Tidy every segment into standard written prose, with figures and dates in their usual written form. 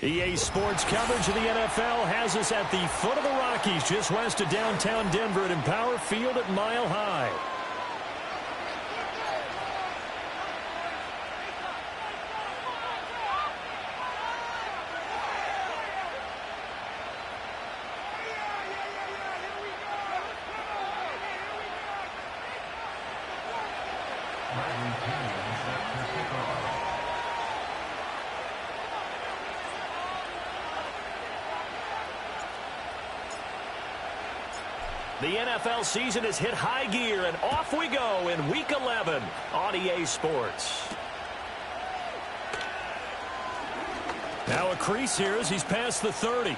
EA Sports coverage of the NFL has us at the foot of the Rockies, just west of downtown Denver at Empower Field at Mile High. The NFL season has hit high gear, and off we go in Week 11 on EA Sports. Now a crease here as he's past the 30.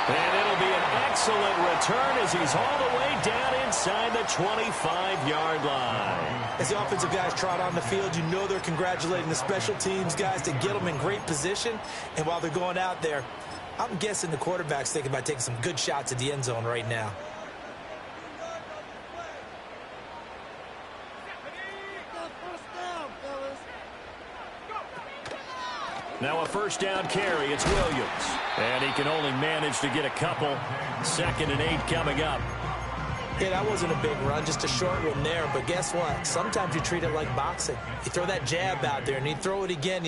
And it'll be an excellent return as he's all the way down inside the 25-yard line. As the offensive guys trot on the field, you know they're congratulating the special teams guys to get them in great position. And while they're going out there, I'm guessing the quarterback's thinking about taking some good shots at the end zone right now. Now a first down carry. It's Williams. And he can only manage to get a couple. 2nd and 8 coming up. Yeah, that wasn't a big run, just a short one there. But guess what? Sometimes you treat it like boxing. You throw that jab out there, and you throw it again,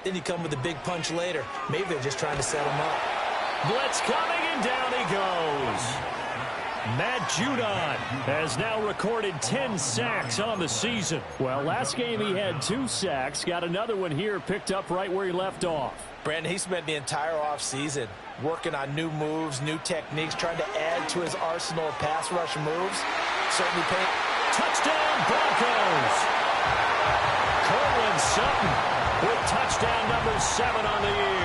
then you come with a big punch later. Maybe they're just trying to set him up. Blitz coming, and down he goes. Matt Judon has now recorded 10 sacks on the season. Well, last game he had 2 sacks. Got another one here picked up right where he left off. Brandon, he spent the entire offseason working on new moves, new techniques, trying to add to his arsenal of pass rush moves. Certainly paying. Touchdown, Broncos! Cortland Sutton with touchdown number 7 on the year.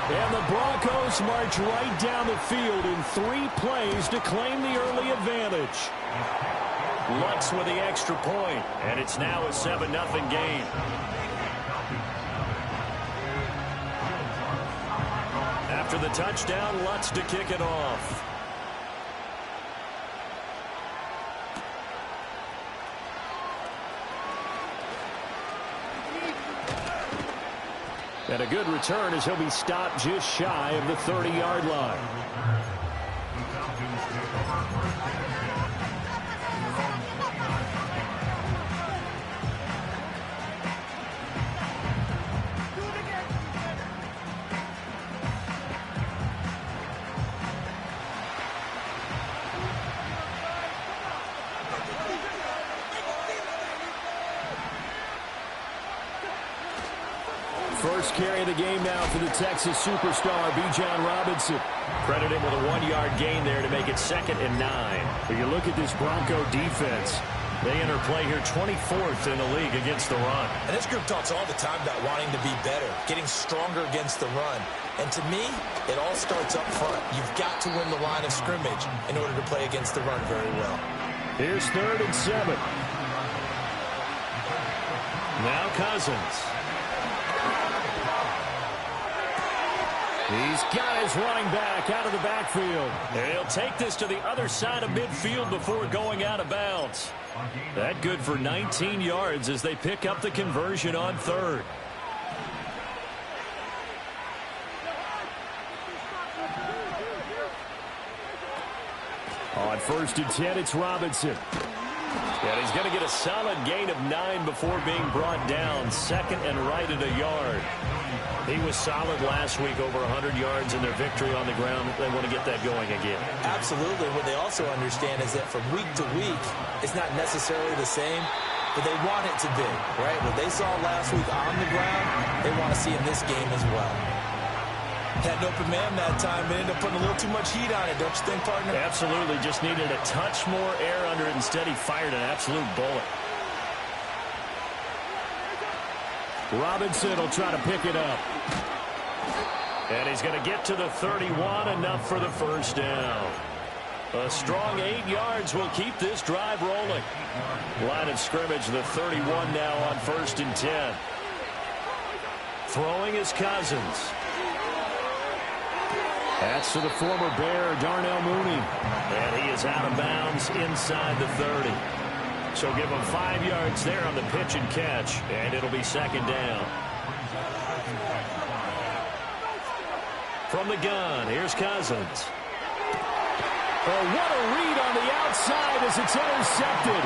And the Broncos march right down the field in 3 plays to claim the early advantage. Lutz with the extra point, and it's now a 7-0 game. After the touchdown, Lutz to kick it off. And a good return as he'll be stopped just shy of the 30-yard line. First carry of the game now for the Texas superstar, Bijan Robinson. Credit him with a 1-yard gain there to make it 2nd and 9. But you look at this Bronco defense. They enter play here 24th in the league against the run. And this group talks all the time about wanting to be better, getting stronger against the run. And to me, it all starts up front. You've got to win the line of scrimmage in order to play against the run very well. Here's 3rd and 7. Now Cousins. He's got his running back out of the backfield. And he'll take this to the other side of midfield before going out of bounds. That good for 19 yards as they pick up the conversion on 3rd. On 1st and 10, it's Robinson. And he's going to get a solid gain of 9 before being brought down. 2nd and right at a yard. He was solid last week, over 100 yards in their victory on the ground. They want to get that going again. Absolutely. What they also understand is that from week to week, it's not necessarily the same, but they want it to be, right? What they saw last week on the ground, they want to see in this game as well. Had an open man that time, but ended up putting a little too much heat on it, don't you think, partner? Absolutely. Just needed a touch more air under it. Instead, he fired an absolute bullet. Robinson will try to pick it up. And he's going to get to the 31, enough for the first down. A strong 8 yards will keep this drive rolling. Line of scrimmage, the 31 now on 1st and 10. Throwing is Cousins. That's to the former Bear, Darnell Mooney. And he is out of bounds inside the 30. So give them 5 yards there on the pitch and catch, and it'll be second down. From the gun, here's Cousins. Oh, what a read on the outside as it's intercepted.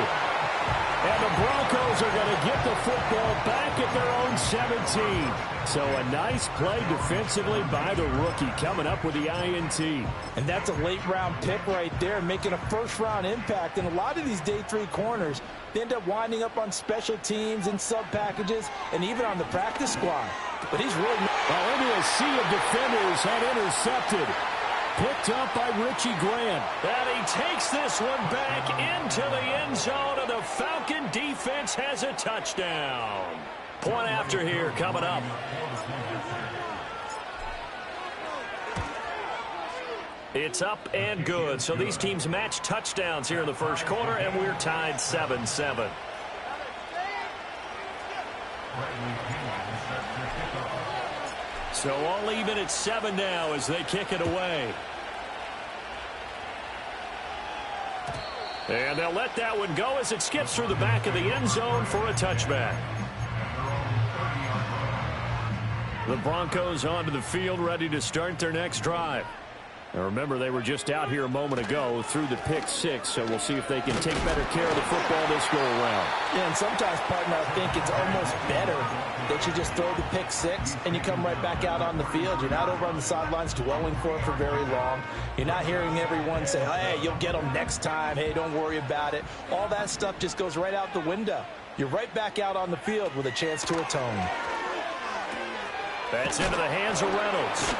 And the Broncos are going to get the football back at their own 17. So a nice play defensively by the rookie coming up with the INT. And that's a late-round pick right there, making a first-round impact. And a lot of these day 3 corners, they end up winding up on special teams and sub-packages and even on the practice squad. But he's really... Well, into a sea of defenders and intercepted. Picked up by Richie Grant. And he takes this one back into the end zone, and the Falcon defense has a touchdown. Point after here coming up. It's up and good. So these teams match touchdowns here in the first quarter, and we're tied 7-7. So all even at 7 now as they kick it away. And they'll let that one go as it skips through the back of the end zone for a touchback. The Broncos onto the field ready to start their next drive. Now remember, they were just out here a moment ago through the pick 6, so we'll see if they can take better care of the football this go around. Yeah, and sometimes, partner, I think it's almost better that you just throw the pick 6 and you come right back out on the field. You're not over on the sidelines dwelling for it for very long. You're not hearing everyone say, hey, you'll get them next time. Hey, don't worry about it. All that stuff just goes right out the window. You're right back out on the field with a chance to atone. That's into the hands of Reynolds.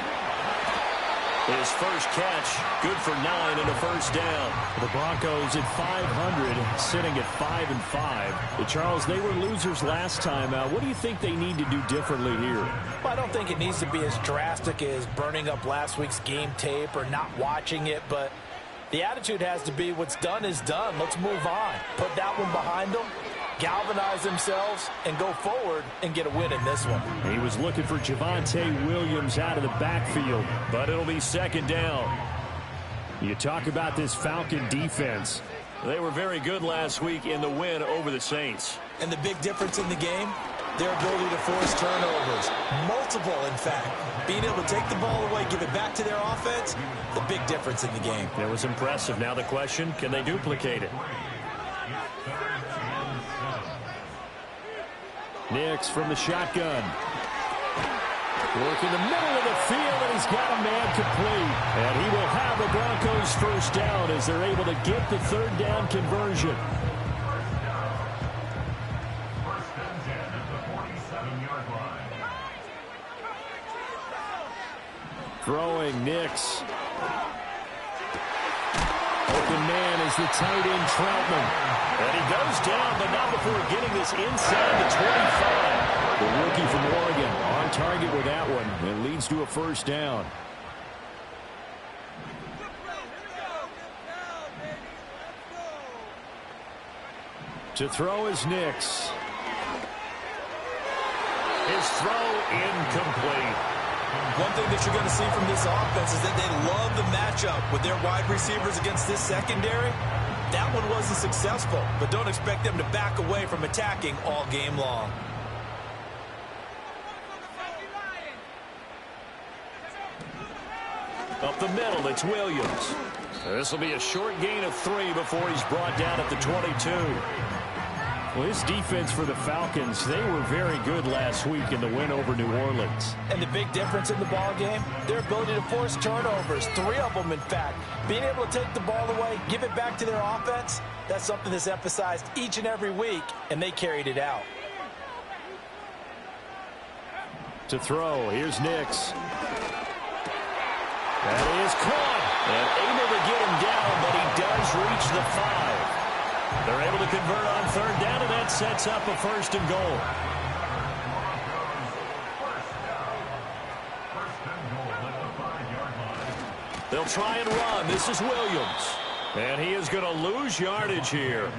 His first catch, good for 9 and a first down. The Broncos at 500, sitting at 5-5. But Charles, they were losers last time out. What do you think they need to do differently here? Well, I don't think it needs to be as drastic as burning up last week's game tape or not watching it, but the attitude has to be what's done is done. Let's move on. Put that one behind them, galvanize themselves, and go forward and get a win in this one. He was looking for Javonte Williams out of the backfield, but it'll be second down. You talk about this Falcon defense. They were very good last week in the win over the Saints. And the big difference in the game, their ability to force turnovers. Multiple, in fact. Being able to take the ball away, give it back to their offense, the big difference in the game. It was impressive. Now the question, can they duplicate it? Nix from the shotgun. Work in the middle of the field, and he's got a man complete. And he will have the Broncos first down as they're able to get the third down conversion. Throwing Nix. Open man is the tight end Troutman. And he goes down, but not before getting this inside the 25. The rookie from Oregon on target with that one. It leads to a first down. To throw is Nix. His throw incomplete. One thing that you're going to see from this offense is that they love the matchup with their wide receivers against this secondary. That one wasn't successful, but don't expect them to back away from attacking all game long. Up the middle, it's Williams. This will be a short gain of 3 before he's brought down at the 22. Well, this defense for the Falcons, they were very good last week in the win over New Orleans. And the big difference in the ball game, their ability to force turnovers, 3 of them in fact. Being able to take the ball away, give it back to their offense, that's something that's emphasized each and every week, and they carried it out. To throw, here's Nix. That is caught, and able to get him down, but he does reach the 5. They're able to convert on third down, and that sets up a first and goal. They'll try and run. This is Williams. And he is going to lose yardage here.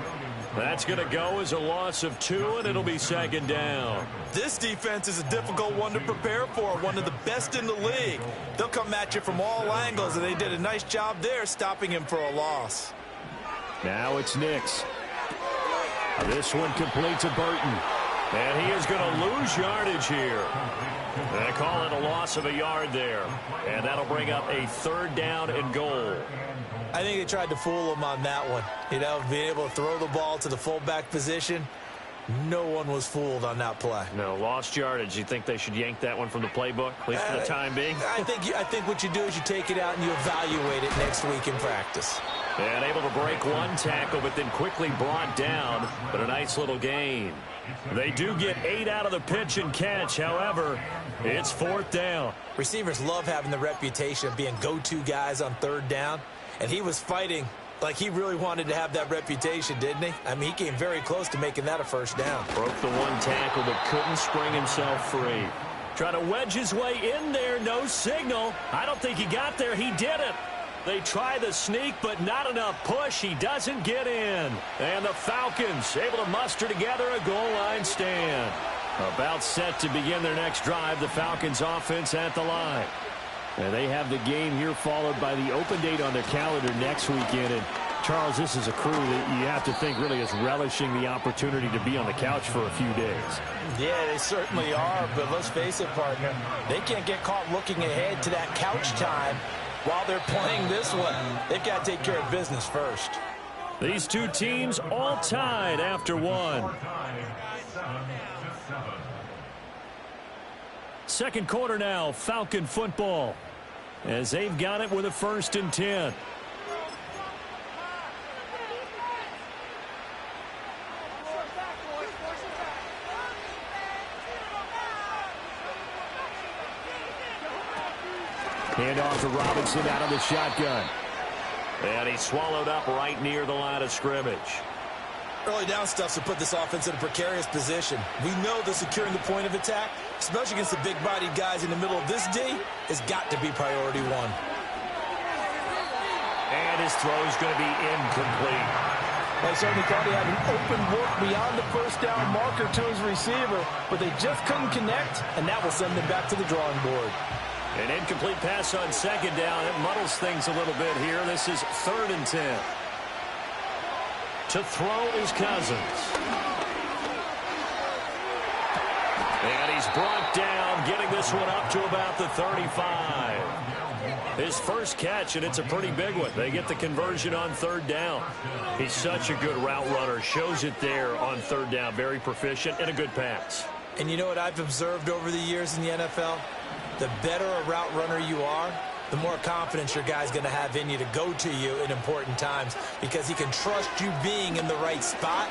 That's going to go as a loss of 2, and it'll be second down. This defense is a difficult one to prepare for, one of the best in the league. They'll come at you from all angles, and they did a nice job there stopping him for a loss. Now it's Nix. This one complete to Burton. And he is going to lose yardage here. They call it a loss of a yard there. And that'll bring up a 3rd down and goal. I think they tried to fool him on that one. You know, being able to throw the ball to the fullback position. No one was fooled on that play. No, lost yardage. You think they should yank that one from the playbook, at least for the time being? I think what you do is you take it out and you evaluate it next week in practice. And able to break one tackle, but then quickly brought down. But a nice little gain. They do get 8 out of the pitch and catch. However, it's 4th down. Receivers love having the reputation of being go-to guys on 3rd down. And he was fighting like he really wanted to have that reputation, didn't he? I mean, he came very close to making that a 1st down. Broke the one tackle, but couldn't spring himself free. Trying to wedge his way in there. No signal. I don't think he got there. He didn't. They try the sneak, but not enough push. He doesn't get in. And the Falcons able to muster together a goal line stand. About set to begin their next drive. The Falcons offense at the line. And they have the game here followed by the open date on their calendar next weekend. And Charles, this is a crew that you have to think really is relishing the opportunity to be on the couch for a few days. Yeah, they certainly are. But let's face it, partner, they can't get caught looking ahead to that couch time while they're playing this one. They've got to take care of business first. These two teams all tied after one. Second quarter now, Falcon football, as they've got it with a 1st and 10. Hand off to Robinson out of the shotgun. And he's swallowed up right near the line of scrimmage. Early down stuff to put this offense in a precarious position. We know that securing the point of attack, especially against the big-bodied guys in the middle of this D, has got to be priority one. And his throw is going to be incomplete. They certainly thought he had an open look beyond the 1st down marker to his receiver, but they just couldn't connect, and that will send them back to the drawing board. An incomplete pass on 2nd down. It muddles things a little bit here. This is 3rd and 10. To throw is Cousins. And he's brought down, getting this one up to about the 35. His first catch, and it's a pretty big one. They get the conversion on 3rd down. He's such a good route runner. Shows it there on 3rd down. Very proficient and a good pass. And you know what I've observed over the years in the NFL? The better a route runner you are, the more confidence your guy's going to have in you to go to you in important times, because he can trust you being in the right spot,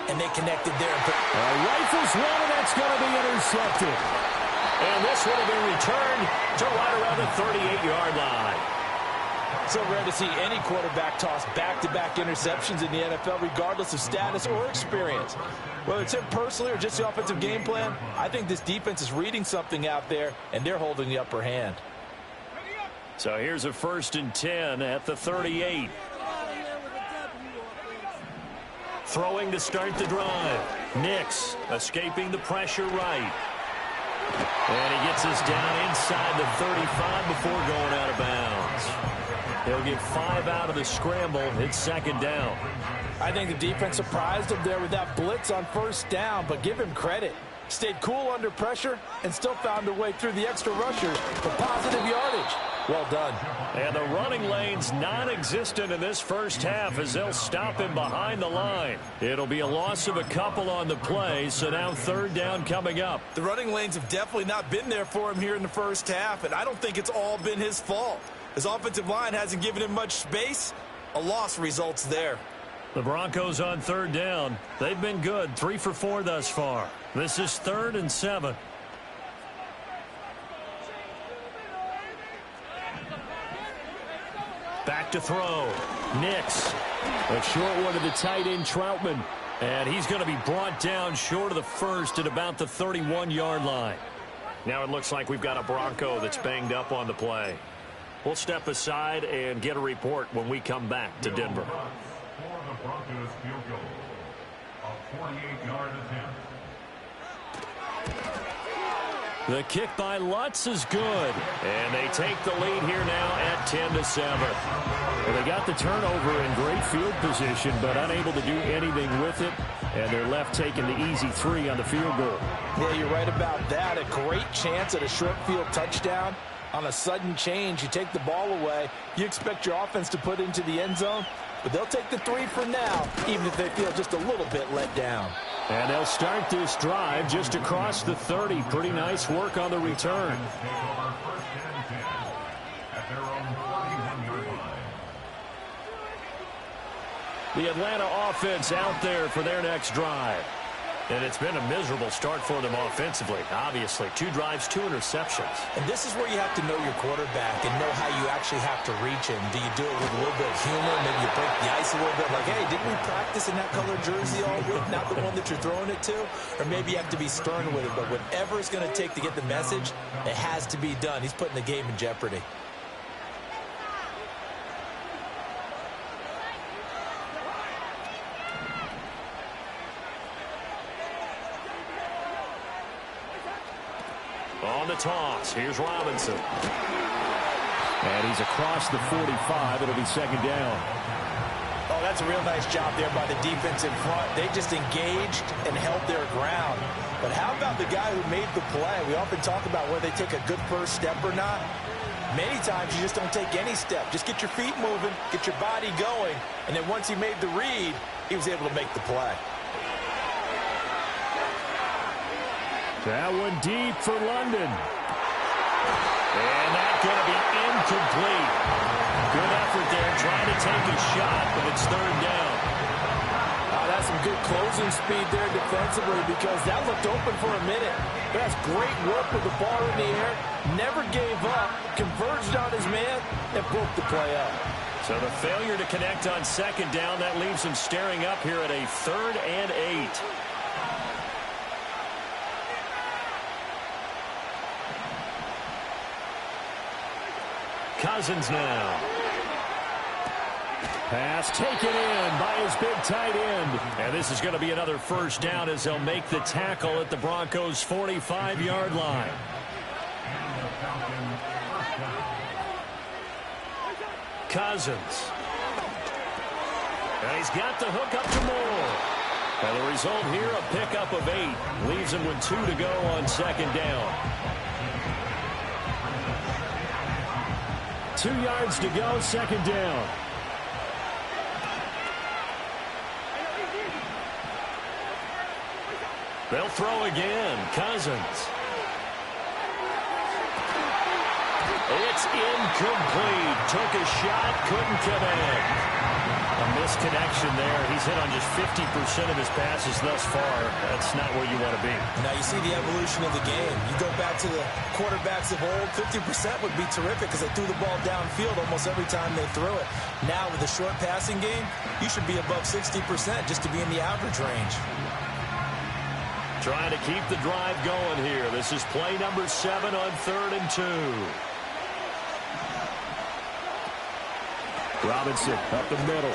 and they connected there. Rifles one, and that's going to be intercepted. And this one will be returned to right around the 38-yard line. So rare to see any quarterback toss back-to-back interceptions in the NFL, regardless of status or experience. Whether it's him personally or just the offensive game plan, I think this defense is reading something out there, and they're holding the upper hand. So here's a 1st and 10 at the 38. Throwing to start the drive. Nix escaping the pressure right. And he gets us down inside the 35 before going out of bounds. He'll get 5 out of the scramble. It's 2nd down. I think the defense surprised him there with that blitz on 1st down, but give him credit. Stayed cool under pressure and still found a way through the extra rushers for positive yardage. Well done. And the running lane's non-existent in this first half as they'll stop him behind the line. It'll be a loss of a couple on the play, so now 3rd down coming up. The running lanes have definitely not been there for him here in the first half, and I don't think it's all been his fault. His offensive line hasn't given him much space. A loss results there. The Broncos on 3rd down. They've been good, 3 for 4 thus far. This is 3rd and 7. Back to throw. Nix. A short one to the tight end, Troutman. And he's going to be brought down short of the 1st at about the 31-yard line. Now it looks like we've got a Bronco that's banged up on the play. We'll step aside and get a report when we come back to Denver. For the Broncos field goal, a 48-yard attempt. The kick by Lutz is good. And they take the lead here now at 10-7. Well, they got the turnover in great field position, but unable to do anything with it. And they're left taking the easy 3 on the field goal. Yeah, you're right about that. A great chance at a short field touchdown. On a sudden change, you take the ball away. You expect your offense to put into the end zone, but they'll take the 3 for now, even if they feel just a little bit let down. And they'll start this drive just across the 30. Pretty nice work on the return. The Atlanta offense out there for their next drive. And it's been a miserable start for them offensively. Obviously, 2 drives, 2 interceptions. And this is where you have to know your quarterback and know how you actually have to reach him. Do you do it with a little bit of humor? Maybe you break the ice a little bit. Like, hey, didn't we practice in that color jersey all week? Not the one that you're throwing it to? Or maybe you have to be stern with it. But whatever it's going to take to get the message, it has to be done. He's putting the game in jeopardy. On the toss, here's Robinson. And he's across the 45. It'll be second down. Oh, that's a real nice job there by the defense in front. They just engaged and held their ground. But how about the guy who made the play? We often talk about whether they take a good first step or not. Many times you just don't take any step. Just get your feet moving, get your body going, and then once he made the read, he was able to make the play. That one deep for London. And that's going to be incomplete. Good effort there trying to take a shot, but it's third down. That's some good closing speed there defensively because that looked open for a minute. That's great work with the ball in the air. Never gave up, converged on his man, and broke the play up. So the failure to connect on second down, that leaves him staring up here at a 3rd and 8. Cousins now. Pass taken in by his big tight end. And this is going to be another first down as they'll make the tackle at the Broncos' 45-yard line. Cousins. And he's got the hook up to Moore. And the result here, a pickup of 8. Leaves him with 2 to go on second down. 2 yards to go, second down. They'll throw again. Cousins. It's incomplete. Took a shot, couldn't connect. A misconnection there. He's hit on just 50% of his passes thus far. That's not where you want to be. Now you see the evolution of the game. You go back to the quarterbacks of old, 50% would be terrific because they threw the ball downfield almost every time they threw it. Now with the short passing game, you should be above 60% just to be in the average range. Trying to keep the drive going here. This is play number 7 on 3rd and 2. Robinson up the middle.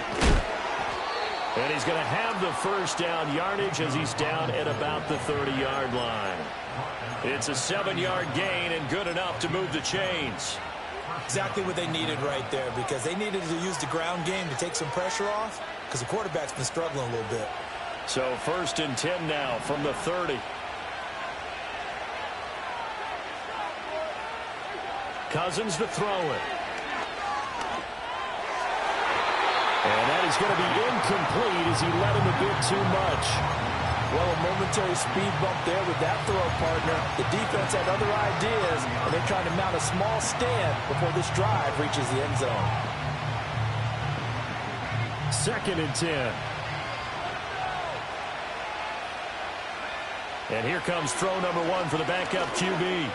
And he's going to have the first down yardage as he's down at about the 30-yard line. It's a 7-yard gain and good enough to move the chains. Exactly what they needed right there because they needed to use the ground game to take some pressure off because the quarterback's been struggling a little bit. So 1st and 10 now from the 30. Cousins to throw it. And that is going to be incomplete as he led him a bit too much. Well, a momentary speed bump there with that throw partner. The defense had other ideas, and they're trying to mount a small stand before this drive reaches the end zone. 2nd and 10. And here comes throw number 1 for the backup QB.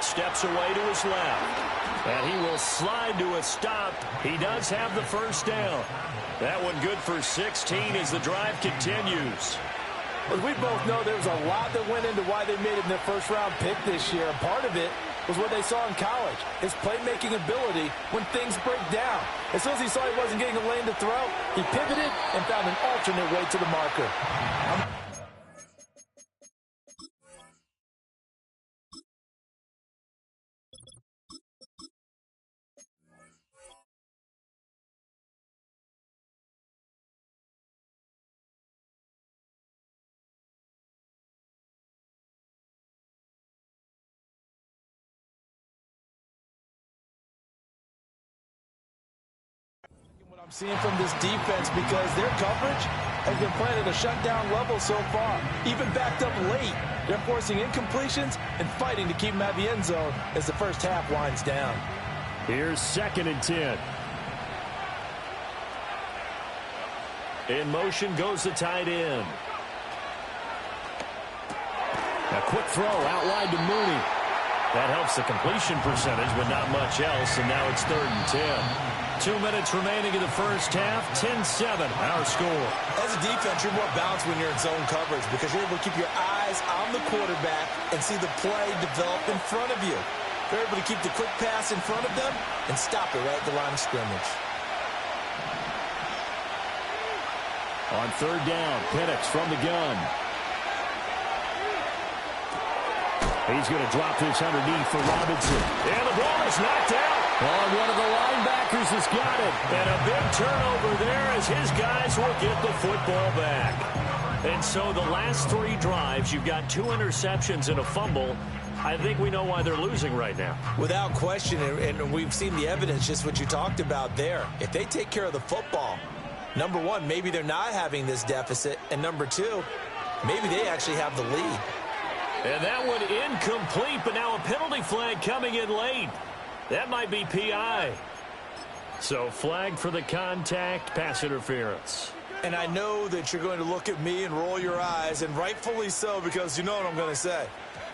Steps away to his left. And he will slide to a stop. He does have the first down. That one good for 16 as the drive continues. As we both know, there was a lot that went into why they made it in their first-round pick this year. And part of it was what they saw in college, his playmaking ability when things break down. As soon as he saw he wasn't getting a lane to throw, he pivoted and found an alternate way to the marker. Seeing from this defense because their coverage has been playing at a shutdown level so far. Even backed up late, they're forcing incompletions and fighting to keep them at the end zone as the first half winds down. Here's 2nd and 10. In motion goes the tight end. A quick throw outlined to Mooney. That helps the completion percentage, but not much else, and now it's 3rd and 10. 2 minutes remaining in the first half, 10-7, our score. As a defense, you're more balanced when you're in zone coverage because you're able to keep your eyes on the quarterback and see the play develop in front of you. You're able to keep the quick pass in front of them and stop it right at the line of scrimmage. On 3rd down, Penix from the gun. He's going to drop this underneath for Robinson. And the ball is knocked out. Oh, one of the linebackers has got it. And a big turnover there as his guys will get the football back. And so the last 3 drives, you've got 2 interceptions and a fumble. I think we know why they're losing right now. Without question, and we've seen the evidence, just what you talked about there. If they take care of the football, number 1, maybe they're not having this deficit. And number 2, maybe they actually have the lead. And that one incomplete, but now a penalty flag coming in late. That might be PI. So flag for the contact, pass interference. And I know that you're going to look at me and roll your eyes, and rightfully so, because you know what I'm going to say.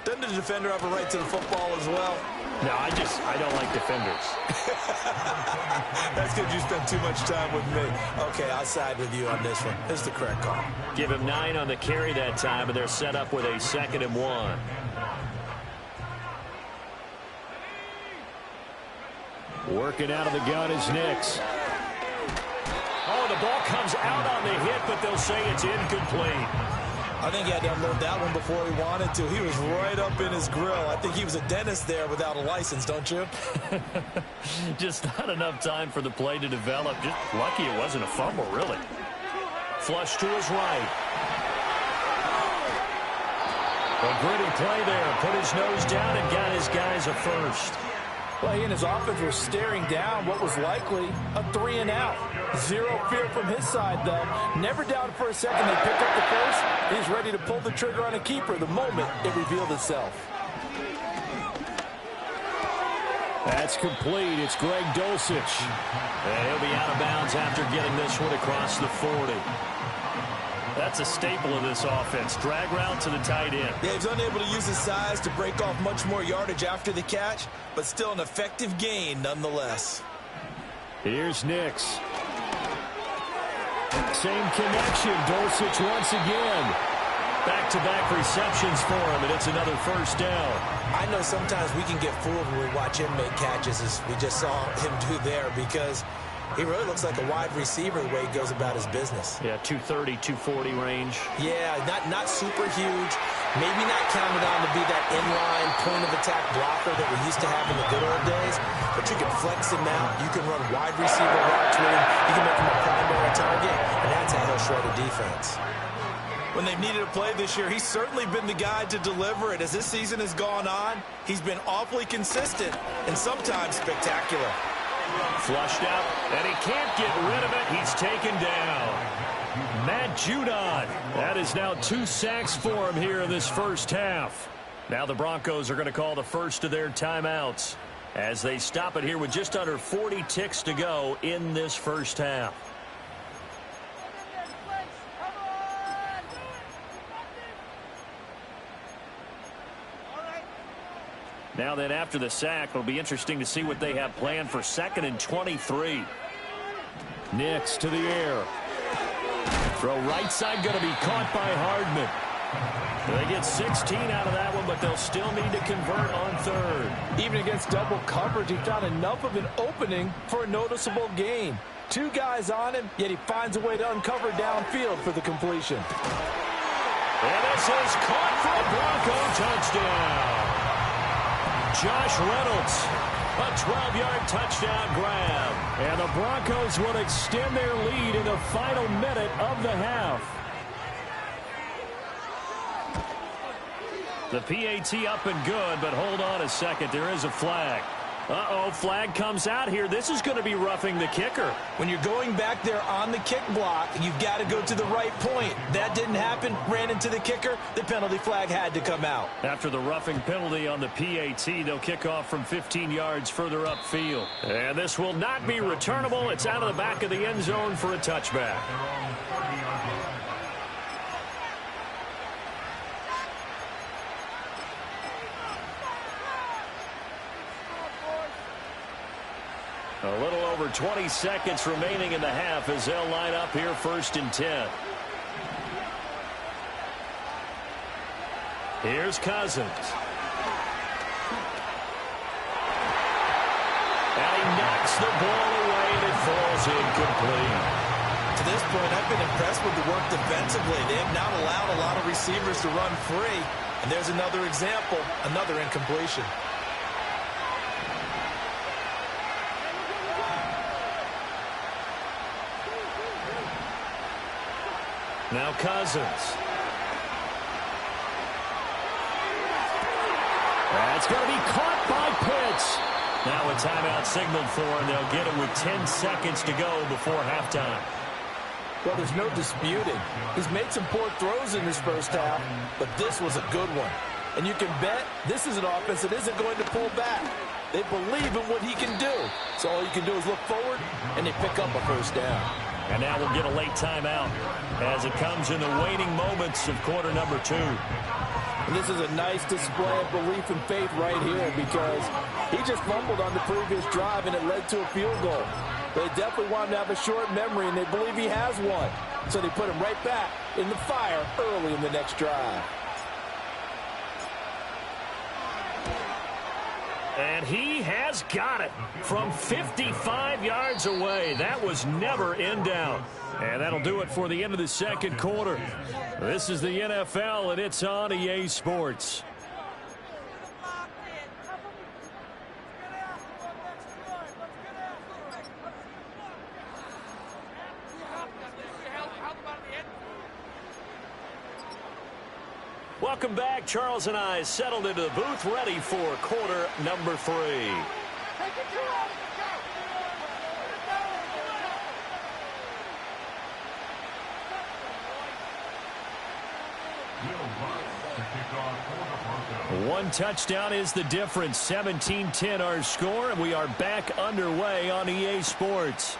Doesn't the defender have a right to the football as well? No, I don't like defenders. That's because you spend too much time with me. Okay, I'll side with you on this one. This is the correct call. Give him 9 on the carry that time, and they're set up with a 2nd and 1. Working out of the gun is Nix. Oh, the ball comes out on the hit, but they'll say it's incomplete. I think he had to unload that one before he wanted to. He was right up in his grill. I think he was a dentist there without a license, don't you? Just not enough time for the play to develop. Just lucky it wasn't a fumble, really. Flush to his right. A gritty play there. Put his nose down and got his guys a first. Well, he and his offense were staring down what was likely a 3-and-out. Zero fear from his side, though. Never doubted for a second they picked up the first. He's ready to pull the trigger on a keeper the moment it revealed itself. That's complete. It's Greg Dulcich. And he'll be out of bounds after getting this one across the 40. That's a staple of this offense. Drag route to the tight end. Yeah, he's unable to use his size to break off much more yardage after the catch, but still an effective gain nonetheless. Here's Nix. Same connection. Dulcich once again. Back-to-back receptions for him, and it's another first down. I know sometimes we can get fooled when we watch him make catches, as we just saw him do there, because he really looks like a wide receiver the way he goes about his business. Yeah, 230, 240 range. Yeah, not super huge. Maybe not counted on to be that inline point-of-attack blocker that we used to have in the good old days, but you can flex him out. You can run wide receiver routes with him. You can make him a primary target, and that's how he'll shred a defense. When they've needed a play this year, he's certainly been the guy to deliver it. As this season has gone on, he's been awfully consistent and sometimes spectacular. Flushed out, and he can't get rid of it. He's taken down. Matt Judon. That is now 2 sacks for him here in this first half. Now the Broncos are going to call the first of their timeouts as they stop it here with just under 40 ticks to go in this first half. Now then, after the sack, it'll be interesting to see what they have planned for 2nd and 23. Nix to the air. Throw right side, going to be caught by Hardman. They get 16 out of that one, but they'll still need to convert on 3rd. Even against double coverage, he found enough of an opening for a noticeable gain. 2 guys on him, yet he finds a way to uncover downfield for the completion. And this is caught for a Bronco touchdown. Josh Reynolds, a 12-yard touchdown grab. And the Broncos will extend their lead in the final minute of the half. The PAT up and good, but hold on a second. There is a flag. Uh-oh, flag comes out here. This is going to be roughing the kicker. When you're going back there on the kick block, you've got to go to the right point. That didn't happen. Ran into the kicker. The penalty flag had to come out. After the roughing penalty on the PAT, they'll kick off from 15 yards further upfield. And this will not be returnable. It's out of the back of the end zone for a touchback. A little over 20 seconds remaining in the half as they'll line up here 1st and 10. Here's Cousins. And he knocks the ball away and it falls incomplete. To this point, I've been impressed with the work defensively. They have not allowed a lot of receivers to run free. And there's another example, another incompletion. Now Cousins. That's going to be caught by Pitts. Now a timeout signaled for, and they'll get it with 10 seconds to go before halftime. Well, there's no disputing. He's made some poor throws in his first half, but this was a good one. And you can bet this is an offense that isn't going to pull back. They believe in what he can do. So all you can do is look forward, and they pick up a first down. And now we'll get a late timeout as it comes in the waning moments of quarter number 2. And this is a nice display of belief and faith right here because he just fumbled on the previous drive and it led to a field goal. They definitely want him to have a short memory, and they believe he has one. So they put him right back in the fire early in the next drive. And he has got it from 55 yards away. That was never in doubt. And that'll do it for the end of the second quarter. This is the NFL, and it's on EA Sports. Welcome back. Charles and I settled into the booth, ready for quarter number 3. One touchdown is the difference. 17-10 our score, and we are back underway on EA Sports.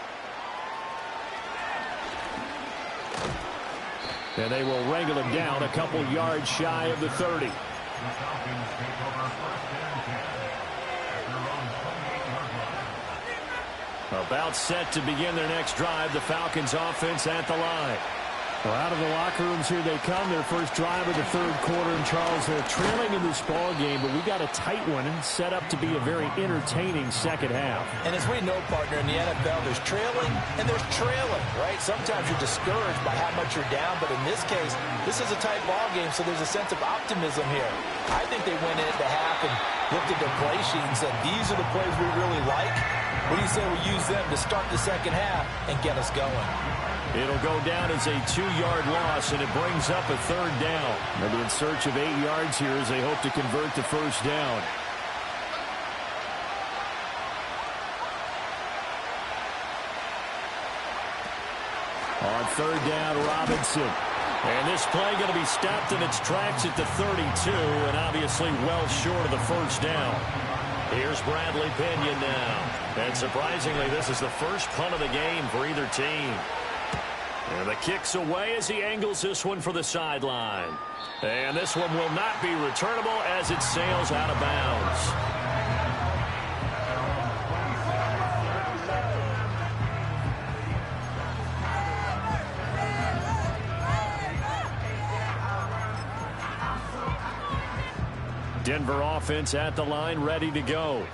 And they will wrangle him down a couple yards shy of the 30. About set to begin their next drive, the Falcons offense at the line. Well, out of the locker rooms here they come, their first drive of the third quarter. And Charles, they're trailing in this ball game, but we got a tight one and set up to be a very entertaining second half. And as we know, partner, in the NFL, there's trailing and there's trailing, right? Sometimes you're discouraged by how much you're down, but in this case, this is a tight ball game, so there's a sense of optimism here. I think they went in at the half and looked at their play sheet and said, these are the plays we really like. What do you say we use them to start the second half and get us going? It'll go down as a 2-yard loss, and it brings up a third down. They'll be in search of 8 yards here as they hope to convert the first down. On third down, Robinson. And this play going to be stopped in its tracks at the 32, and obviously well short of the first down. Here's Bradley Pinion now. And surprisingly, this is the first punt of the game for either team. And the kick's away as he angles this one for the sideline. And this one will not be returnable as it sails out of bounds. Denver offense at the line, ready to go.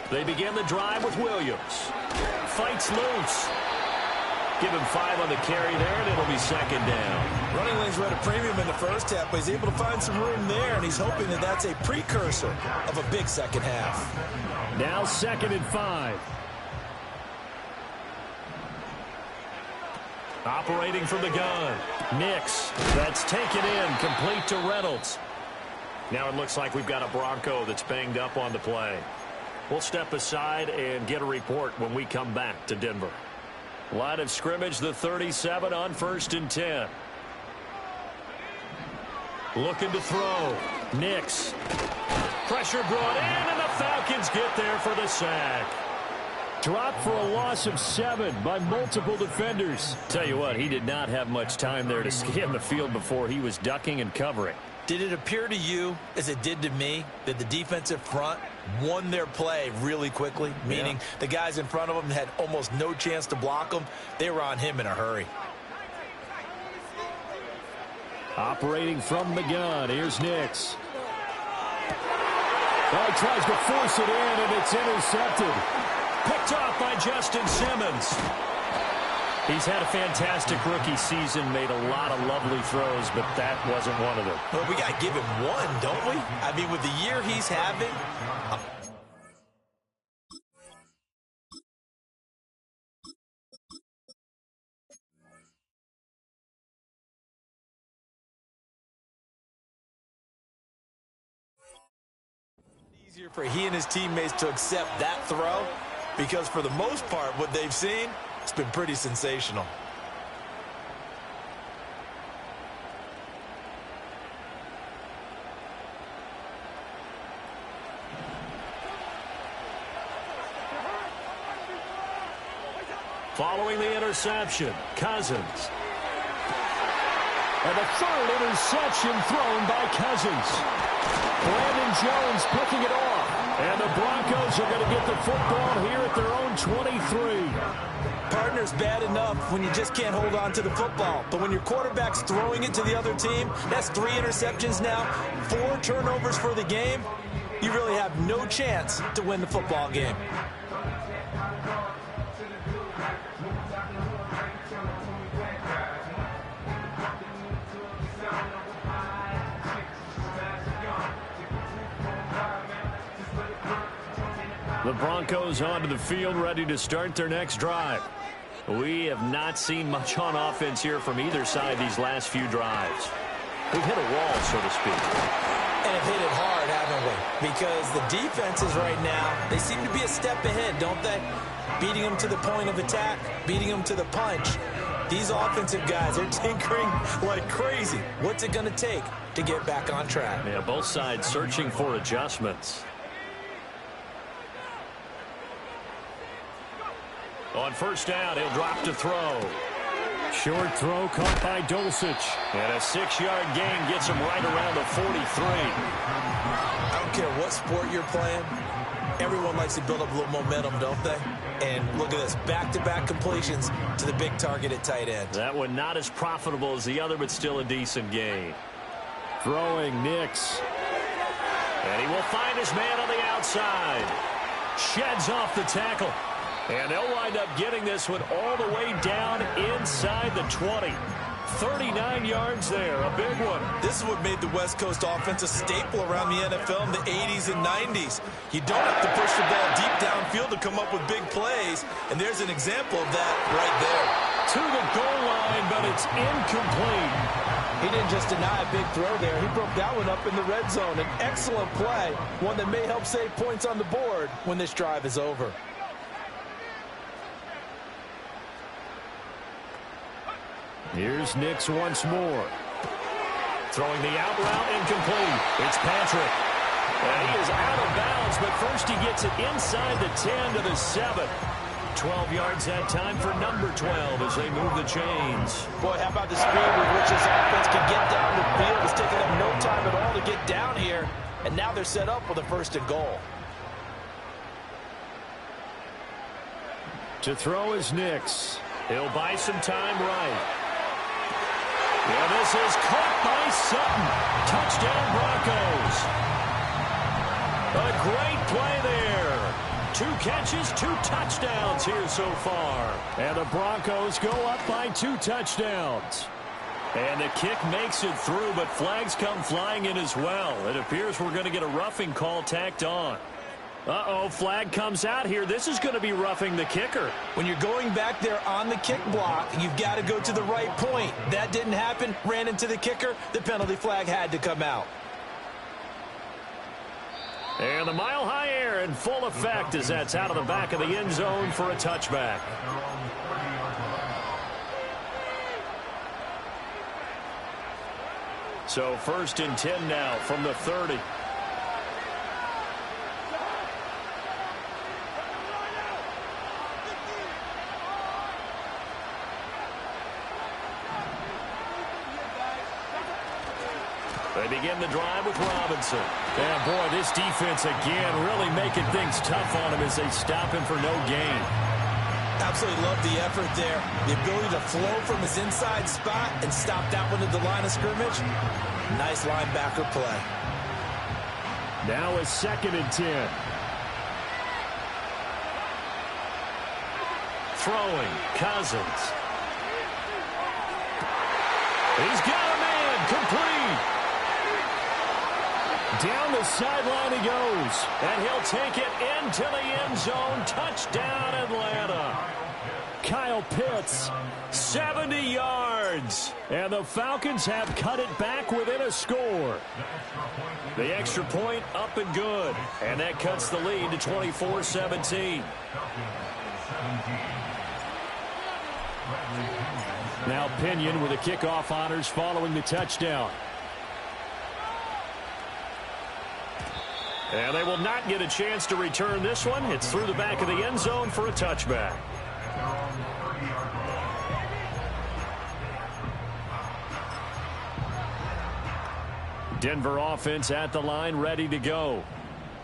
They begin the drive with Williams. Fights loose. Give him 5 on the carry there, and it'll be second down. Running lanes were at a premium in the first half, but he's able to find some room there, and he's hoping that that's a precursor of a big second half. Now 2nd and 5. Operating from the gun. Nix. That's taken in, complete to Reynolds. Now it looks like we've got a Bronco that's banged up on the play. We'll step aside and get a report when we come back to Denver. Line of scrimmage, the 37 on 1st and 10. Looking to throw. Nix. Pressure brought in, and the Falcons get there for the sack. Dropped for a loss of 7 by multiple defenders. Tell you what, he did not have much time there to scan the field before he was ducking and covering. Did it appear to you, as it did to me, that the defensive front won their play really quickly? Meaning the guys in front of them had almost no chance to block them. They were on him in a hurry. Operating from the gun, here's Nix. Oh, he tries to force it in, and it's intercepted. Picked off by Justin Simmons. He's had a fantastic rookie season, made a lot of lovely throws, but that wasn't one of them. Well, we got to give him one, don't we? I mean, with the year he's having. Easier for he and his teammates to accept that throw, because for the most part, what they've seen, it's been pretty sensational. Following the interception, Cousins. And the third interception thrown by Cousins. Brandon Jones picking it off. And the Broncos are going to get the football here at their own 23. Partner's bad enough when you just can't hold on to the football. But when your quarterback's throwing it to the other team, that's 3 interceptions now, 4 turnovers for the game. You really have no chance to win the football game. The Broncos onto the field, ready to start their next drive. We have not seen much on offense here from either side these last few drives. We've hit a wall, so to speak. And have hit it hard, haven't we? Because the defenses right now, they seem to be a step ahead, don't they? Beating them to the point of attack, beating them to the punch. These offensive guys are tinkering like crazy. What's it going to take to get back on track? Yeah, both sides searching for adjustments. On first down, he'll drop to throw. Short throw caught by Dulcich. And a 6-yard gain gets him right around the 43. I don't care what sport you're playing. Everyone likes to build up a little momentum, don't they? And look at this, back-to-back completions to the big target at tight end. That one not as profitable as the other, but still a decent gain. Throwing Nix. And he will find his man on the outside. Sheds off the tackle. And they'll wind up getting this one all the way down inside the 20. 39 yards there, a big one. This is what made the West Coast offense a staple around the NFL in the 80s and 90s. You don't have to push the ball deep downfield to come up with big plays, and there's an example of that right there. To the goal line, but it's incomplete. He didn't just deny a big throw there. He broke that one up in the red zone. An excellent play, one that may help save points on the board when this drive is over. Here's Nix once more. Throwing the out route, incomplete. It's Patrick. And he is out of bounds, but first he gets it inside the 10 to the 7. 12 yards that time for number 12 as they move the chains. Boy, how about the speed with which this offense can get down the field? It's taken them no time at all to get down here. And now they're set up with a 1st and goal. To throw is Nix. He'll buy some time right. Yeah, this is caught by Sutton. Touchdown, Broncos. A great play there. 2 catches, 2 touchdowns here so far. And the Broncos go up by 2 touchdowns. And the kick makes it through, but flags come flying in as well. It appears we're going to get a roughing call tacked on. Uh-oh, flag comes out here. This is going to be roughing the kicker. When you're going back there on the kick block, you've got to go to the right point. That didn't happen. Ran into the kicker. The penalty flag had to come out. And the mile-high air in full effect as that's out of the back of the end zone for a touchback. So 1st and 10 now from the 30. They begin the drive with Robinson. And, boy, this defense again really making things tough on him as they stop him for no gain. Absolutely love the effort there. The ability to flow from his inside spot and stop that one at the line of scrimmage. Nice linebacker play. Now it's 2nd and 10. Throwing, Cousins. He's got a man, complete. Down the sideline he goes, and he'll take it into the end zone. Touchdown, Atlanta. Kyle Pitts, 70 yards. And the Falcons have cut it back within a score. The extra point up and good. And that cuts the lead to 24-17. Now Pinion with the kickoff honors following the touchdown. And they will not get a chance to return this one. It's through the back of the end zone for a touchback. Denver offense at the line, ready to go.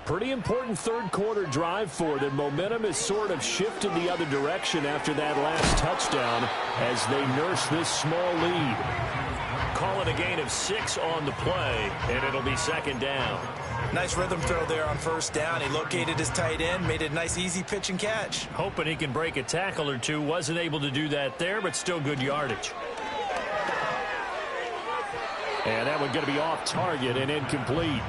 Pretty important third quarter drive for them. Momentum has sort of shifted the other direction after that last touchdown as they nurse this small lead. Call it a gain of 6 on the play, and it'll be 2nd down. Nice rhythm throw there on 1st down. He located his tight end, made it a nice easy pitch and catch. Hoping he can break a tackle or two. Wasn't able to do that there, but still good yardage. And that one going to be off target and incomplete.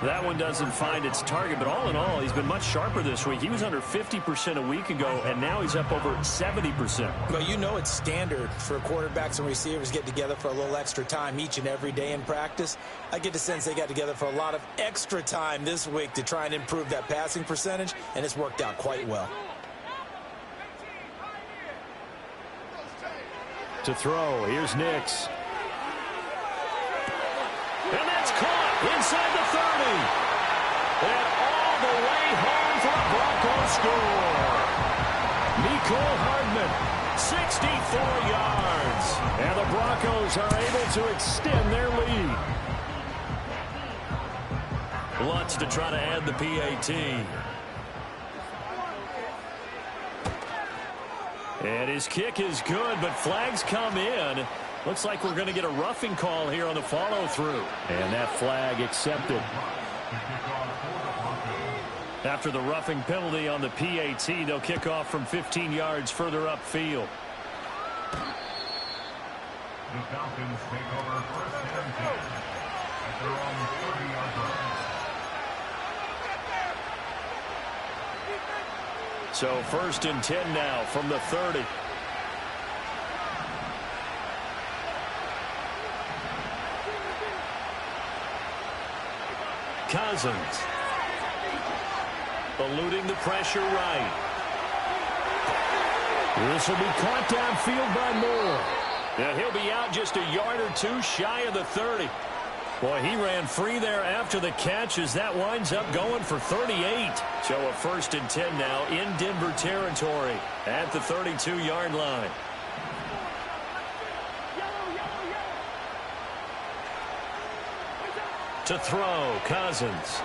That one doesn't find its target, but all in all, he's been much sharper this week. He was under 50% a week ago, and now he's up over 70%. Well, you know it's standard for quarterbacks and receivers get together for a little extra time each and every day in practice. I get the sense they got together for a lot of extra time this week to try and improve that passing percentage, and it's worked out quite well. To throw, here's Nix. And that's caught inside the 30. And all the way home for a Broncos score. Mecole Hardman, 64 yards. And the Broncos are able to extend their lead. Lutz to try to add the PAT. And his kick is good, but flags come in. Looks like we're going to get a roughing call here on the follow-through. And that flag accepted. After the roughing penalty on the PAT, they'll kick off from 15 yards further upfield. The Falcons take over 1st and 10 at their own 30-yard line. So 1st and 10 now from the 30. Cousins. Eluding the pressure right. This will be caught downfield by Moore. Now he'll be out just a yard or two shy of the 30. Boy, he ran free there after the catch as that winds up going for 38. So a 1st and 10 now in Denver territory at the 32-yard line. To throw, Cousins.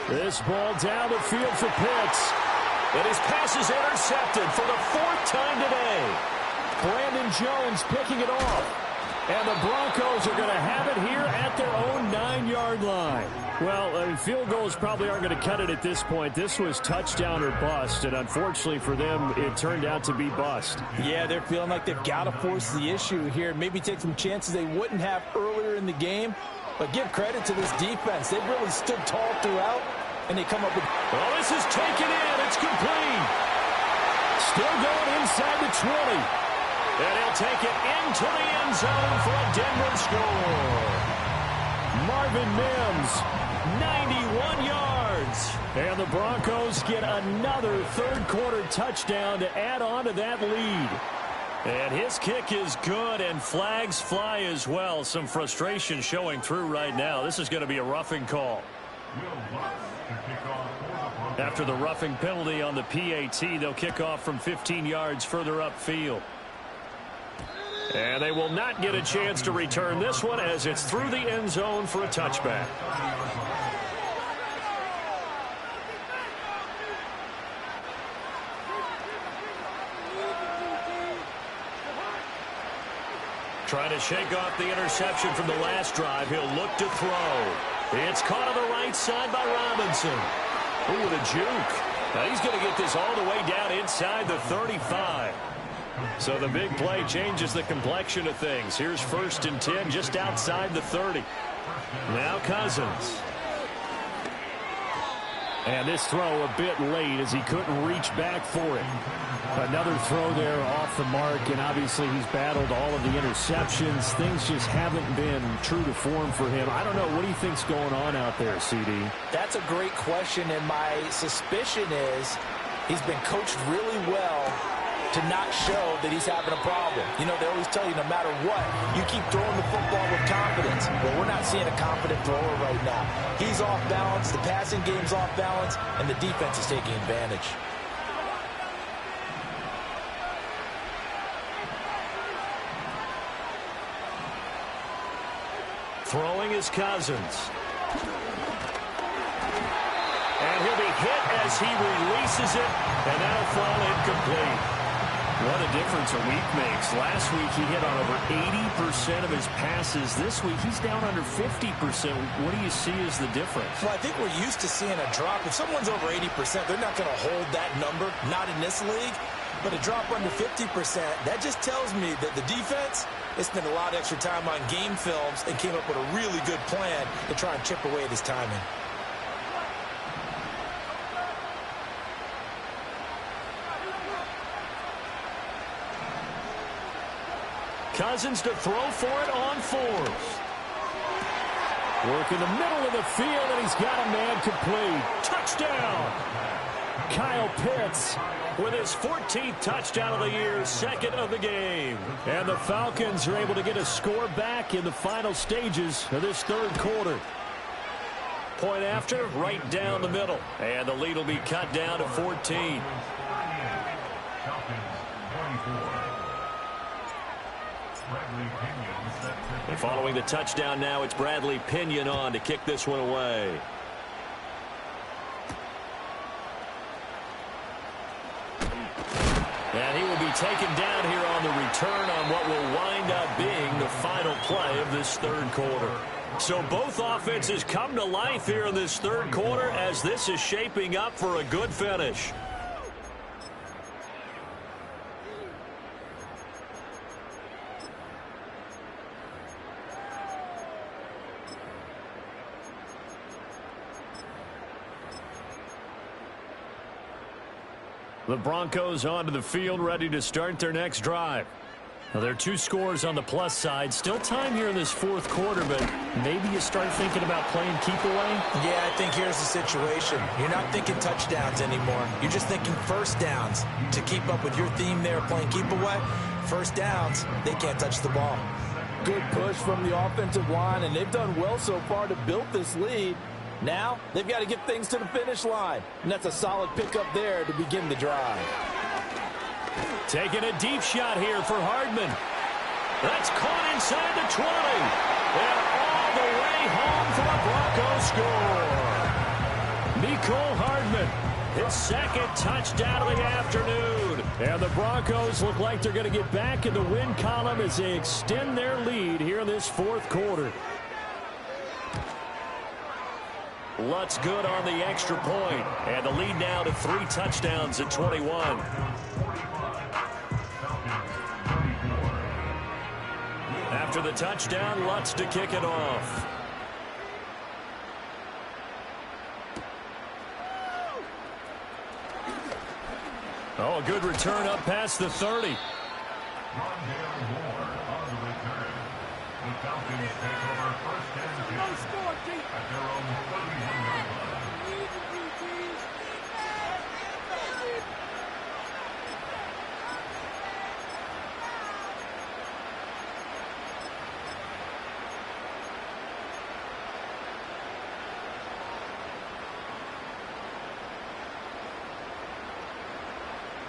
This ball down the field for Pitts. And his pass is intercepted for the 4th time today. Brandon Jones picking it off. And the Broncos are going to have it here at their own 9-yard line. Well, field goals probably aren't going to cut it at this point. This was touchdown or bust, and unfortunately for them, it turned out to be bust. Yeah, they're feeling like they've got to force the issue here. Maybe take some chances they wouldn't have earlier in the game. But give credit to this defense. They've really stood tall throughout, and they come up with... Well, this is taken in. It's complete. Still going inside the 20. And he'll take it into the end zone for a Denver score. Marvin Mims, 91 yards. And the Broncos get another third-quarter touchdown to add on to that lead. And his kick is good, and flags fly as well. Some frustration showing through right now. This is going to be a roughing call. After the roughing penalty on the PAT, they'll kick off from 15 yards further upfield. And they will not get a chance to return this one as it's through the end zone for a touchback. Trying to shake off the interception from the last drive. He'll look to throw. It's caught on the right side by Robinson. Ooh, with a juke. Now he's going to get this all the way down inside the 35. So the big play changes the complexion of things. Here's 1st and 10 just outside the 30. Now Cousins. And this throw a bit late as he couldn't reach back for it. Another throw there off the mark, and obviously he's battled all of the interceptions. Things just haven't been true to form for him. I don't know. What do you think's going on out there, CD? That's a great question, and my suspicion is he's been coached really well to not show that he's having a problem. You know, they always tell you no matter what, you keep throwing the football with confidence. Well, we're not seeing a confident thrower right now. He's off balance, the passing game's off balance, and the defense is taking advantage. Throwing is Cousins. And he'll be hit as he releases it, and that'll fall incomplete. What a difference a week makes. Last week he hit on over 80% of his passes. This week he's down under 50%. What do you see as the difference? Well, I think we're used to seeing a drop. If someone's over 80%, they're not going to hold that number, not in this league. But a drop under 50%, that just tells me that the defense has spent a lot of extra time on game films and came up with a really good plan to try and chip away at his timing. Cousins to throw for it on 4th. Work in the middle of the field, and he's got a man complete. Touchdown! Kyle Pitts with his 14th touchdown of the year, 2nd of the game. And the Falcons are able to get a score back in the final stages of this third quarter. Point after, right down the middle. And the lead will be cut down to 14. And following the touchdown now, it's Bradley Pinion on to kick this one away. And he will be taken down here on the return on what will wind up being the final play of this third quarter. So both offenses come to life here in this third quarter as this is shaping up for a good finish. The Broncos onto the field, ready to start their next drive. Now, there are 2 scores on the plus side. Still time here in this fourth quarter, but maybe you start thinking about playing keep away? Yeah, I think here's the situation. You're not thinking touchdowns anymore. You're just thinking first downs. To keep up with your theme there, playing keep away, first downs, they can't touch the ball. Good push from the offensive line, and they've done well so far to build this lead. Now, they've got to get things to the finish line. And that's a solid pickup there to begin the drive. Taking a deep shot here for Hardman. That's caught inside the 20. And all the way home for a Bronco score. Mecole Hardman, his 2nd touchdown of the afternoon. And the Broncos look like they're going to get back in the win column as they extend their lead here in this fourth quarter. Lutz good on the extra point. And the lead now to 3 touchdowns at 21. After the touchdown, Lutz to kick it off. Oh, a good return up past the 30.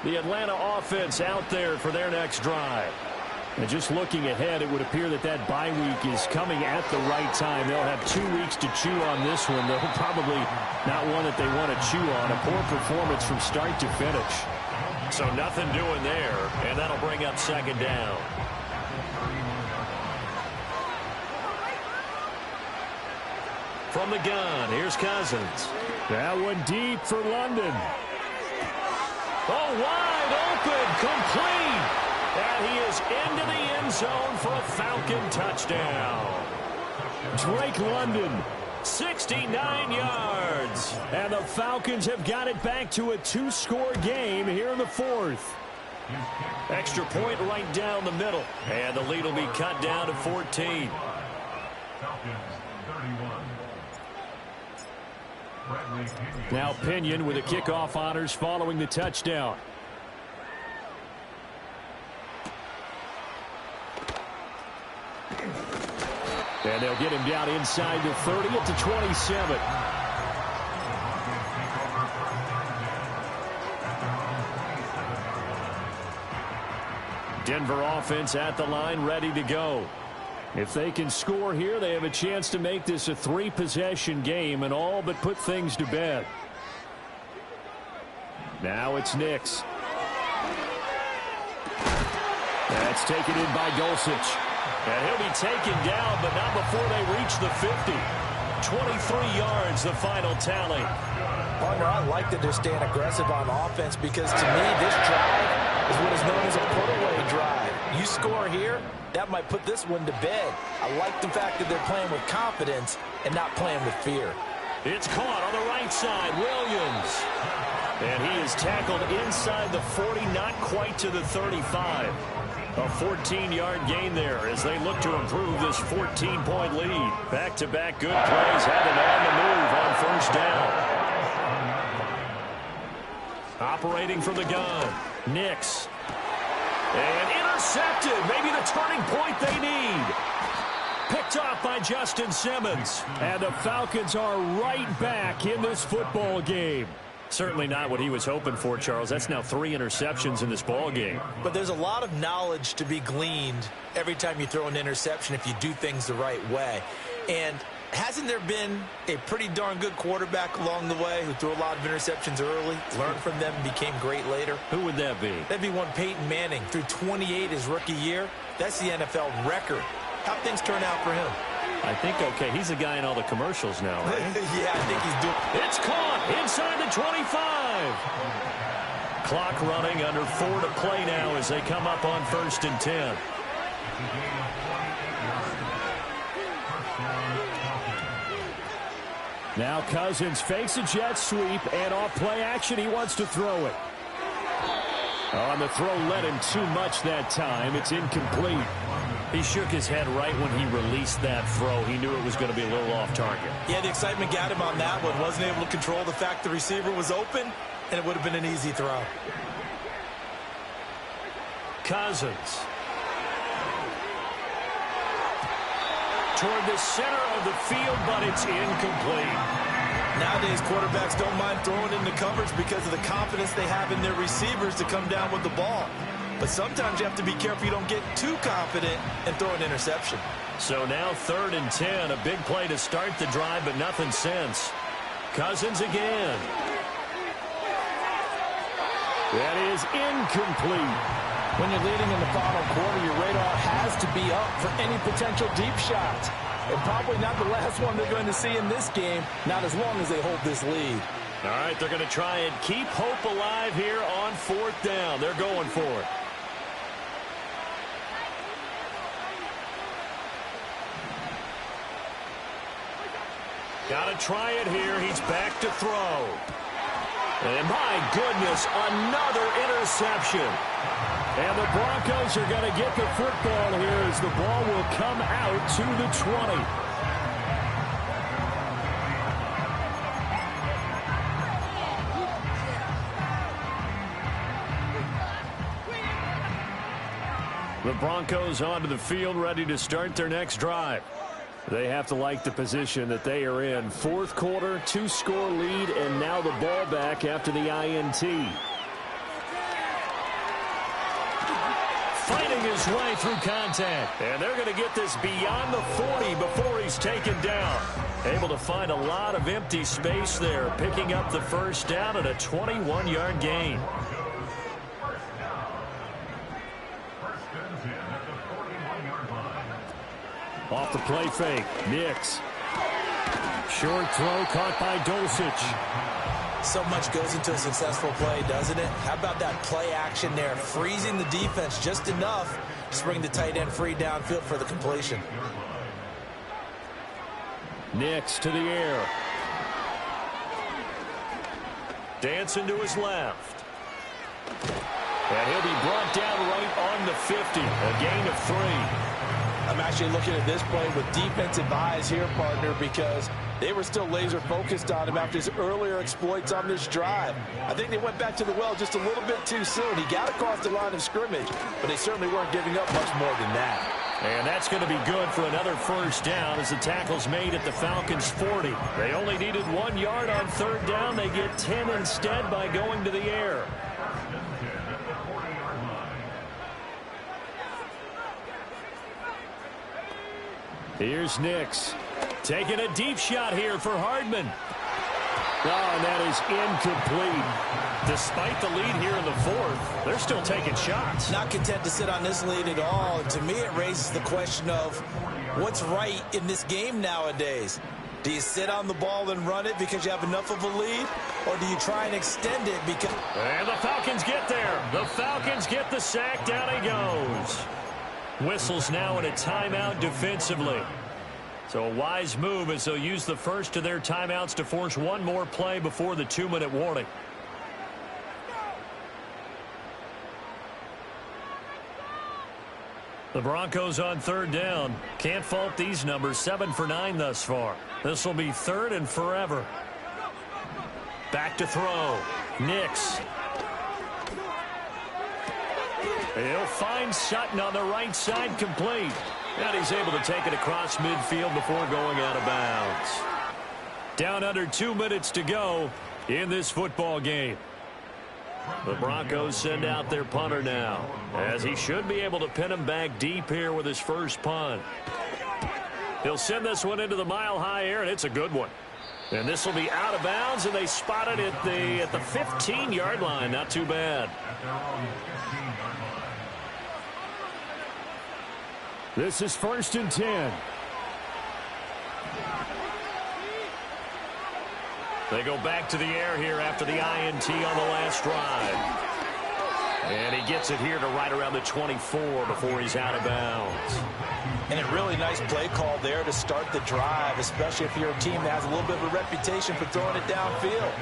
The Atlanta offense out there for their next drive. And just looking ahead, it would appear that that bye week is coming at the right time. They'll have 2 weeks to chew on this one. They'll probably not one that they want to chew on. A poor performance from start to finish. So nothing doing there, and that'll bring up second down. From the gun, here's Cousins. That one deep for London. Oh, wide open, complete. And he is into the end zone for a Falcon touchdown. Drake London, 69 yards. And the Falcons have got it back to a 2-score game here in the 4th. Extra point right down the middle. And the lead will be cut down to 14. Falcons 31. Now Pinion with the kickoff honors following the touchdown. And they'll get him down inside the 30 up to 27. Denver offense at the line, ready to go. If they can score here, they have a chance to make this a 3-possession game and all but put things to bed. Now it's Nix. That's taken in by Dulcich. And he'll be taken down, but not before they reach the 50. 23 yards, the final tally. Partner, I like that they're staying aggressive on offense because to me, this drive is what is known as a put-away drive. You score here, that might put this one to bed. I like the fact that they're playing with confidence and not playing with fear. It's caught on the right side, Williams. And he is tackled inside the 40, not quite to the 35. A 14-yard gain there as they look to improve this 14-point lead. Back-to-back good plays had it on the move on first down. Operating from the gun, Nix. And intercepted, maybe the turning point they need. Picked off by Justin Simmons. And the Falcons are right back in this football game. Certainly not what he was hoping for, Charles. That's now 3 interceptions in this ball game. But there's a lot of knowledge to be gleaned every time you throw an interception if you do things the right way. And hasn't there been a pretty darn good quarterback along the way who threw a lot of interceptions early, learned from them, and became great later? Who would that be? That'd be one Peyton Manning. Threw 28 his rookie year. That's the NFL record. How'd things turn out for him? I think, okay, he's a guy in all the commercials now, right? Yeah, I think he's doing. It's caught inside the 25. Clock running, under 4 to play now as they come up on 1st and 10. Now Cousins fakes a jet sweep, and off play action, he wants to throw it. On the throw, led him too much that time. It's incomplete. He shook his head right when he released that throw. He knew it was going to be a little off target. Yeah, the excitement got him on that one. Wasn't able to control the fact the receiver was open, and it would have been an easy throw. Cousins. Toward the center of the field, but it's incomplete. Nowadays, quarterbacks don't mind throwing into coverage because of the confidence they have in their receivers to come down with the ball. But sometimes you have to be careful you don't get too confident and throw an interception. So now 3rd and 10, a big play to start the drive, but nothing since. Cousins again. That is incomplete. When you're leading in the final quarter, your radar has to be up for any potential deep shot. And probably not the last one they're going to see in this game, not as long as they hold this lead. All right, they're going to try and keep hope alive here on 4th down. They're going for it. Got to try it here. He's back to throw. And my goodness, another interception. And the Broncos are going to get the football here as the ball will come out to the 20. The Broncos onto the field, ready to start their next drive. They have to like the position that they are in. 4th quarter, 2-score lead, and now the ball back after the INT. fighting his way through contact. And they're going to get this beyond the 40 before he's taken down. Able to find a lot of empty space there, picking up the first down at a 21-yard gain. Off the play fake, Nix. Short throw caught by Dulcich. So much goes into a successful play, doesn't it? How about that play action there, freezing the defense just enough to bring the tight end free downfield for the completion. Nix to the air. Dancing to his left. And he'll be brought down right on the 50. A gain of 3. I'm actually looking at this play with defensive eyes here, partner, because they were still laser focused on him after his earlier exploits on this drive. I think they went back to the well just a little bit too soon. He got across the line of scrimmage, but they certainly weren't giving up much more than that. And that's going to be good for another first down as the tackle's made at the Falcons' 40. They only needed 1 yard on third down. They get 10 instead by going to the air. Here's Nix. Taking a deep shot here for Hardman. Oh, and that is incomplete. Despite the lead here in the fourth, they're still taking shots. Not content to sit on this lead at all. And to me, it raises the question of what's right in this game nowadays. Do you sit on the ball and run it because you have enough of a lead? Or do you try and extend it because... And the Falcons get there. The Falcons get the sack. Down he goes. Whistles now in a timeout defensively. So a wise move as they'll use the first of their timeouts to force one more play before the 2-minute warning. The Broncos on third down. Can't fault these numbers. 7 for 9 thus far. This will be third and forever. Back to throw. Nix. He'll find Sutton on the right side, complete. And he's able to take it across midfield before going out of bounds. Down under 2 minutes to go in this football game. The Broncos send out their punter now, as he should be able to pin him back deep here with his first punt. He'll send this one into the mile-high air, and it's a good one. And this will be out of bounds, and they spot it at the 15-yard line. Not too bad. This is 1st and 10. They go back to the air here after the INT on the last drive. And he gets it here to right around the 24 before he's out of bounds. And a really nice play call there to start the drive, especially if you're a team that has a little bit of a reputation for throwing it downfield.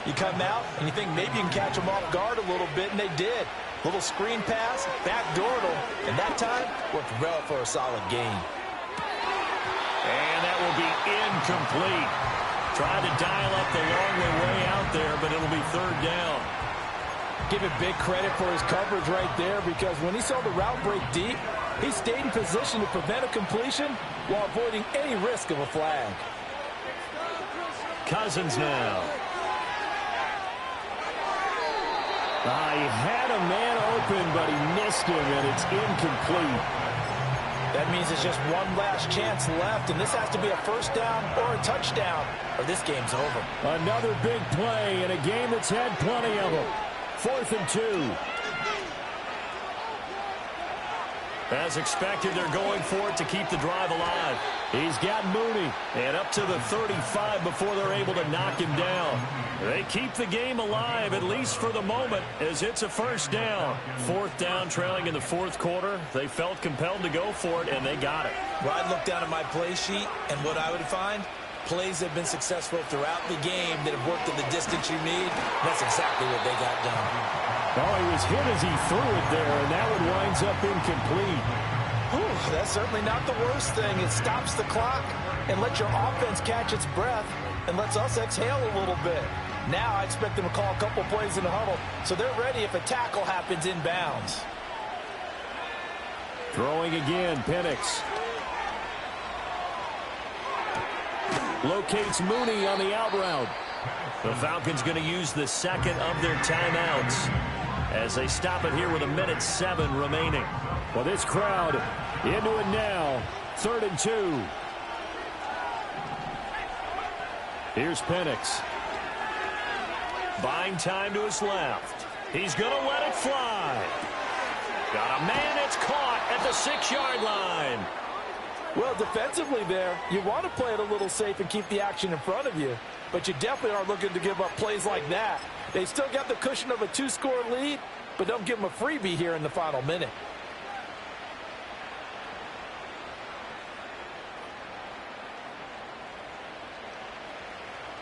You come out and you think maybe you can catch them off guard a little bit, and they did. Little screen pass, backdoored them, and that time worked well for a solid gain. And that will be incomplete. Tried to dial up the long way out there, but it'll be third down. Give it big credit for his coverage right there, because when he saw the route break deep, he stayed in position to prevent a completion while avoiding any risk of a flag. Cousins now. He had a man open, but he missed him, and it's incomplete. That means it's just one last chance left, and this has to be a first down or a touchdown, or this game's over. Another big play in a game that's had plenty of them. 4th and 2. As expected, they're going for it to keep the drive alive. He's got Mooney, and up to the 35 before they're able to knock him down. They keep the game alive, at least for the moment, as it's a first down. 4th down, trailing in the 4th quarter. They felt compelled to go for it, and they got it. Well, I'd look down at my play sheet, and what I would find, plays have been successful throughout the game that have worked at the distance you need. That's exactly what they got done. Oh, he was hit as he threw it there, and that one winds up incomplete. Whew, that's certainly not the worst thing. It stops the clock and lets your offense catch its breath and lets us exhale a little bit. Now I expect them to call a couple plays in the huddle, so they're ready if a tackle happens inbounds. Throwing again, Penix. Locates Mooney on the out route. The Falcons going to use the second of their timeouts as they stop it here with 1:07 remaining. Well, this crowd into it now. 3rd and 2. Here's Penix. Buying time to his left. He's going to let it fly. Got a man. It's caught at the 6-yard line. Well, defensively there, you want to play it a little safe and keep the action in front of you. But you definitely aren't looking to give up plays like that. They still got the cushion of a 2-score lead, but don't give them a freebie here in the final minute.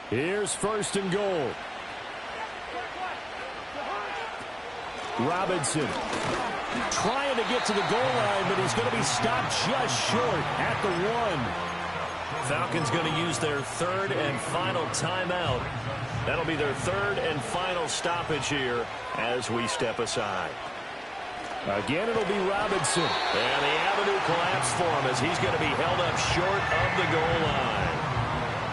Here's 1st and goal. Robinson trying to get to the goal line, but he's going to be stopped just short at the 1. Falcons going to use their 3rd and final timeout. That'll be their 3rd and final stoppage here as we step aside. Again, it'll be Robinson. And the avenue collapsed for him as he's going to be held up short of the goal line.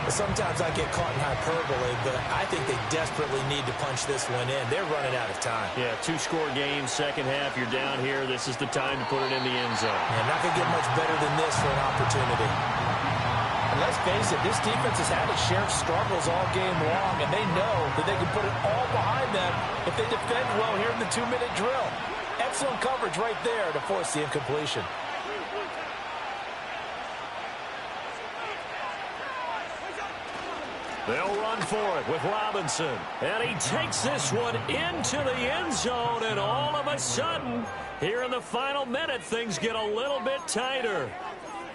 Sometimes I get caught in hyperbole, but I think they desperately need to punch this one in. They're running out of time. Yeah, 2-score game, second half. You're down here. This is the time to put it in the end zone. Yeah, not going to get much better than this for an opportunity. And let's face it, this defense has had its share of struggles all game long, and they know that they can put it all behind them if they defend well here in the 2-minute drill. Excellent coverage right there to force the incompletion. They'll run for it with Robinson. And he takes this one into the end zone. And all of a sudden, here in the final minute, things get a little bit tighter.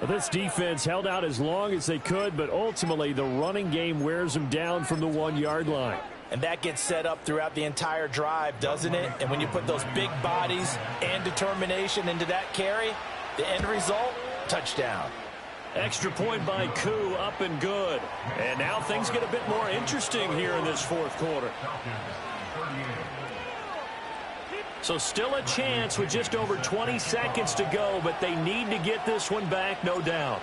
Well, this defense held out as long as they could, but ultimately the running game wears them down from the 1-yard line. And that gets set up throughout the entire drive, doesn't it? And when you put those big bodies and determination into that carry, the end result, touchdown. Extra point by Koo, up and good. And now things get a bit more interesting here in this 4th quarter. So still a chance with just over 20 seconds to go, but they need to get this one back, no doubt.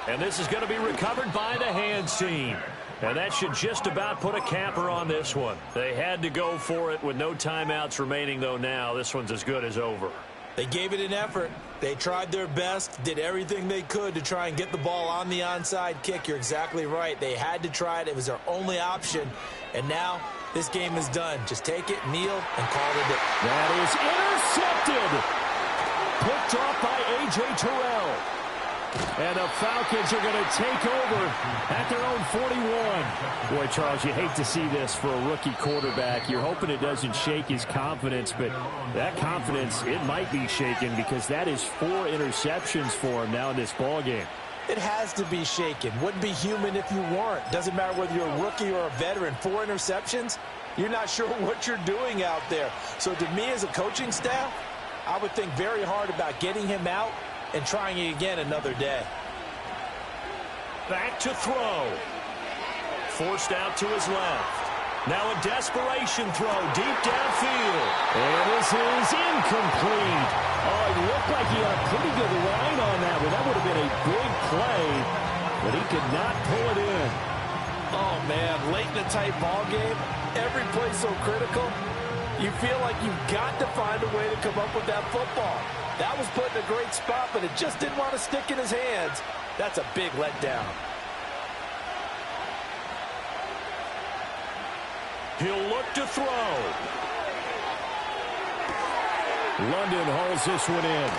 And this is going to be recovered by the hands team. And that should just about put a capper on this one. They had to go for it with no timeouts remaining, though now. This one's as good as over. They gave it an effort. They tried their best, did everything they could to try and get the ball on the onside kick. You're exactly right. They had to try it. It was their only option. And now this game is done. Just take it, kneel, and call it a day. That is intercepted. Picked off by A.J. Terrell. And the Falcons are going to take over at their own 41. Boy, Charles, you hate to see this for a rookie quarterback. You're hoping it doesn't shake his confidence, but that confidence, it might be shaken because that is 4 interceptions for him now in this ballgame. It has to be shaken. Wouldn't be human if you weren't. Doesn't matter whether you're a rookie or a veteran. 4 interceptions, you're not sure what you're doing out there. So to me as a coaching staff, I would think very hard about getting him out and trying it again another day. Back to throw. Forced out to his left. Now a desperation throw deep downfield. And this is incomplete. Oh, it looked like he had a pretty good line on that one. That would have been a big play, but he could not pull it in. Oh, man, late in a tight ball game, every play so critical. You feel like you've got to find a way to come up with that football. That was put in a great spot, but it just didn't want to stick in his hands. That's a big letdown. He'll look to throw. London hauls this one in.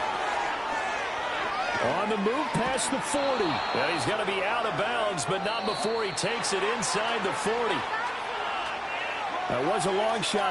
On the move past the 40. And he's going to be out of bounds, but not before he takes it inside the 40. That was a long shot.